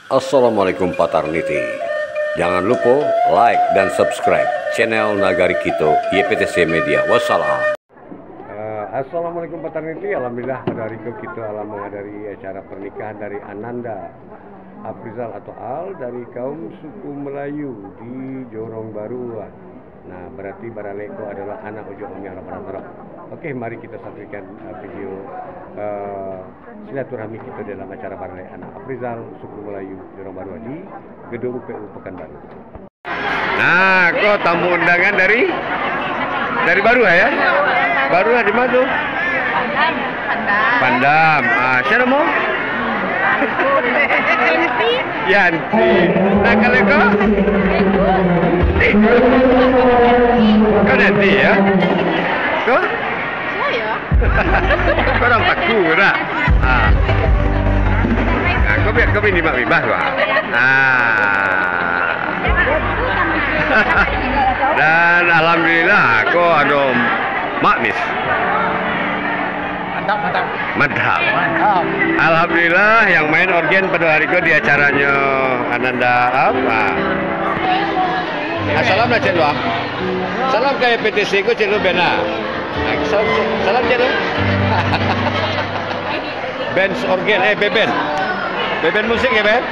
Assalamualaikum Patarniti. Jangan lupa like dan subscribe channel Nagari Kito YPTC Media. Wassalam. Assalamualaikum Patarniti. Alhamdulillah pada hari itu kita menghadiri acara pernikahan dari Ananda Afrizal atau Al dari kaum suku Melayu di Jorong Baru. Nah, berarti Baraleko adalah anak ujung omnya Ramadhan. Oke, mari kita saksikan video silaturahmi kita dalam acara Baralek anak Afrizal suku Melayu Jorong Baru di Gedung PU Pekanbaru. Nah, kok tamu undangan dari Baru ya? Baru di mana tuh? Pandam. Ah, siapa mau? Yanti. Nah, kalau kau nanti ya? Kau? Saya. Kau orang paku, tak? Ah. Nah, kau biar kau ini mak bibah, kau. Ah. Dan alhamdulillah, kau ada makmis. Mantap. Alhamdulillah yang main organ pada hari itu di acaranya Ananda apa? Salam lah cendol. Salam ke PTC ku cendol bena. Salam cendol. Band organ beben. Beben musik ya, Ben?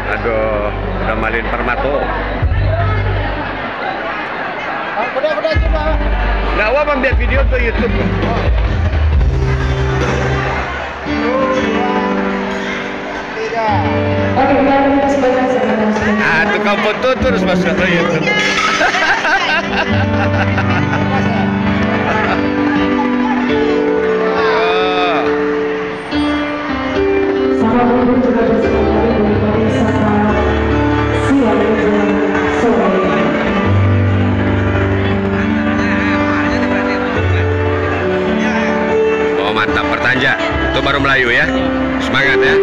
Aduh, udah malin permato. Udah coba. Nggak apa ambil video untuk YouTube. Ah, tukang foto terus masuk ke YouTube. Oh mantap, bertanja. Itu baru Melayu ya. Semangat ya.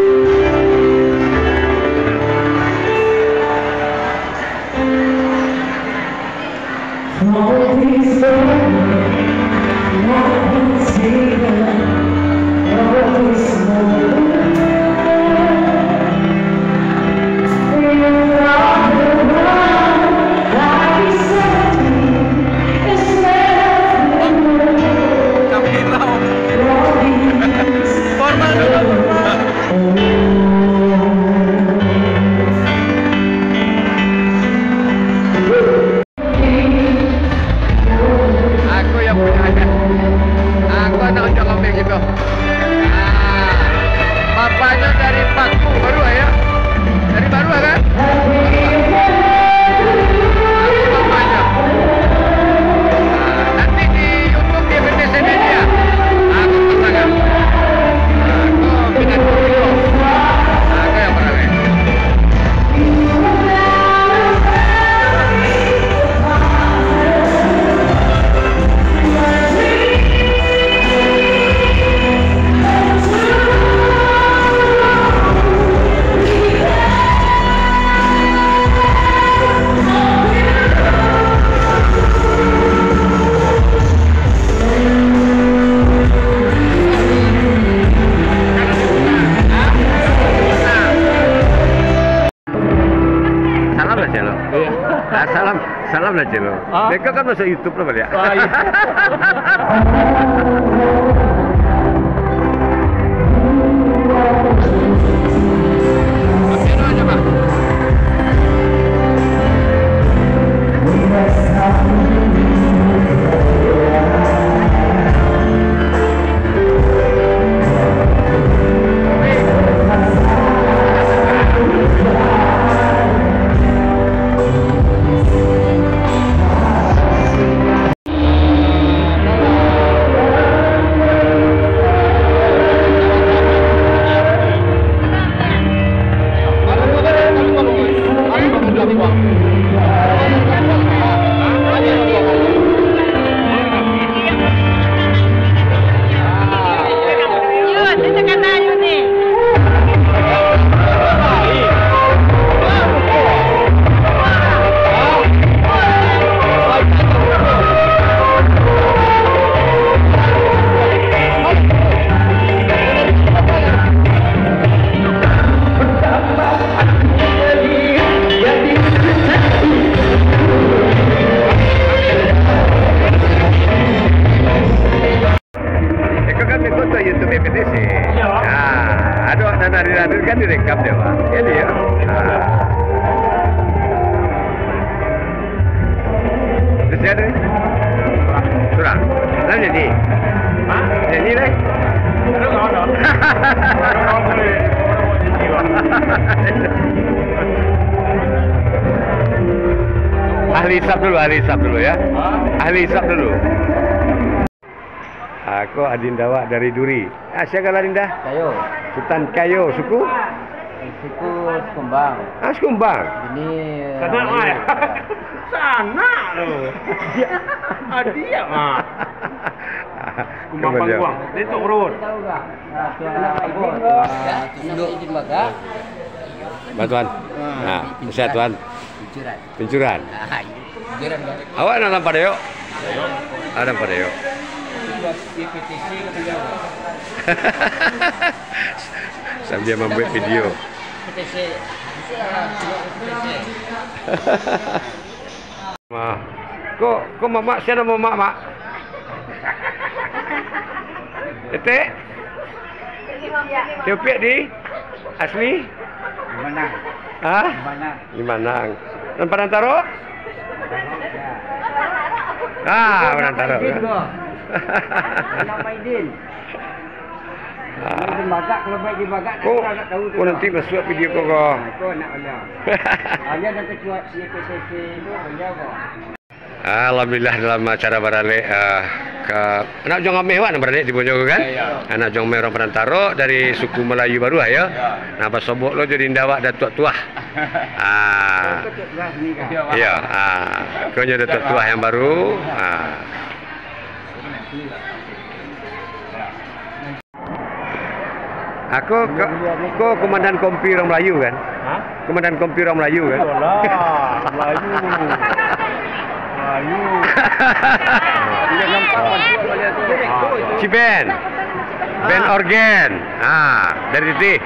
Bapaknya dari Paku Baru ya? Dari Baru kan? Aku bapaknya. Nanti di YouTube di PTC Media. Aku pasangan. Aku minat video. Aku yang pernah lihat. Salam lah Celo. Mereka kan masuk YouTube lah balik. direkam dia, Pak. Ya dia. Terus ada nih? Surang. Lalu jadi? Hah? Jadi lah? Ada nggak ada? Ahli hisap dulu ya. Ahli hisap dulu. Aku Adindawa dari Duri. Siapa Adinda? Kayo. Sultan Kayo, suku? Suku Sekumbang. Sekumbang. Ini sana mah. Sana loh. Dia mah. Kumbang Bangkuang. Itu urut. Tahu enggak? Tunduk izin baga. Bantuan. Nah, saya tuan. Pincuran. Pincuran. Pincuran enggak? Awak nak nampak dia? Ada nampak dia. PTC katanya. Sambil membuat video. PTC. Ma, kok mama siapa nama mak mak? Ete? Tiopiak di asli? Mana? Hah? Mana? Di Manang. Dan Padang Taro? Padang Taro. Anak Maidin. Maidin bagak, kalau baik di bagak nak tahu tu. Kau nanti masuk video kau kau. Kau nak bela. Dia dah ketua CPCC tu bela kau. Alhamdulillah dalam acara barale ke anak Jong Ameh wak barale di Bonjogo kan? Anak Jong Ameh orang Perantaro dari suku Melayu baru ya. Nah pas sobok lo jadi ndawak datuk tuah. Iya, kau jadi datuk tuah yang baru. Aku komandan kompi orang Melayu kan? Hah? Komandan kompi orang Melayu kan? Melayu. Ciben, band organ, dari titik.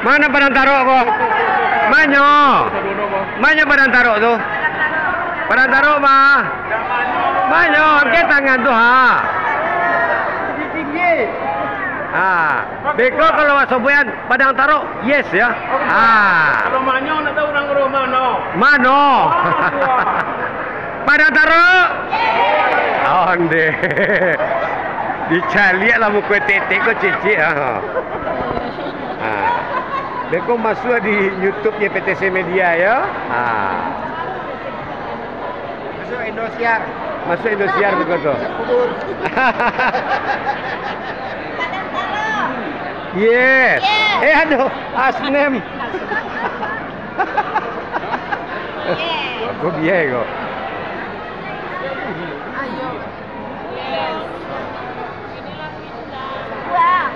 Mana Padang Taro kok? Manyo Padang Taro tu? Padang Taro mah? Manyo, angkat tangan tu Beko kalau masuk buyan Padang Taro, yes ya. Kalau Manyo nak tahu orang urut Mano. Padang Taro. Onde. Dicari lah muka tetek kau cicik Beko masuk di YouTube YPTC Media ya. Masuk Indosiar. Masuk Indosiar begitu. Yes. Aduh, asnem. Aku biaya kok.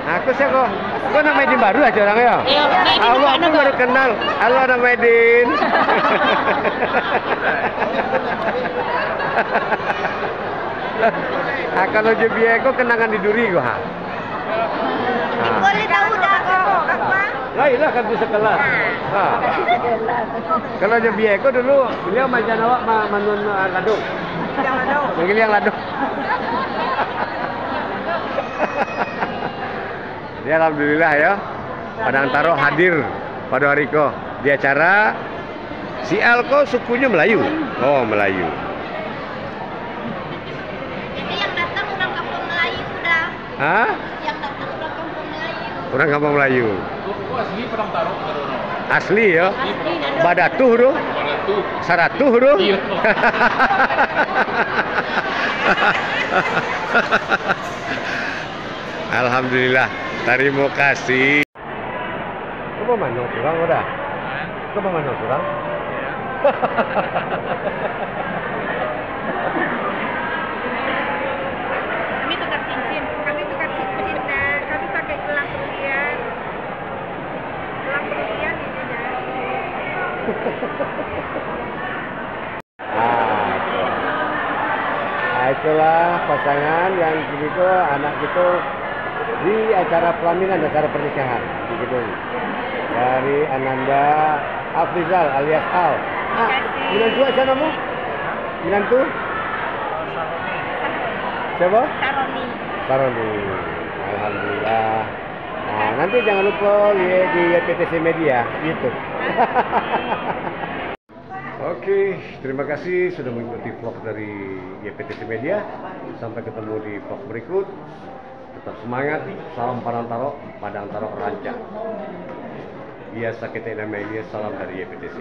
Aku sih kok. Kau nama Edin baru aja orang ya? Allah aku baru kenal. Halo nama Edin. Kalau je biaya kau kenangan di Duri kau Boleh tahu dah kau apa? Lah kan bisa kelas. Kalau je biaya kau dulu beliau macam awak manun ladung. Manggil yang ladung. Ya alhamdulillah ya. Padang Taro hadir pada hari ko di acara si Alko sukunya Melayu. Oh, Melayu. Jadi yang datang orang kampung Melayu dah. Hah? Yang datang orang kampung Melayu. Orang kampung Melayu. Asli Padang Taro. Asli ya. Asli dan Badatuh tu. Saratuh tu. Alhamdulillah. Terima kasih. Kau mana surang udah? Kau mana surang? Kami tukar cincin dah. Kami pakai gelang berlian. Gelang berlian ini dah. Itulah pasangan yang begitu anak itu di acara pelaminan, acara pernikahan di gedung dari Ananda Afrizal alias Al. Minantu aja namamu? Minantu? Siapa? Saroni. Saroni. Alhamdulillah. nanti jangan lupa lihat di YPTC Media YouTube. Oke, terima kasih sudah mengikuti vlog dari YPTC Media. Sampai ketemu di vlog berikut. Tetap semangat, salam Padang Taro, Padang Taro Ranca. Biasa kita namanya salam dari YPTC.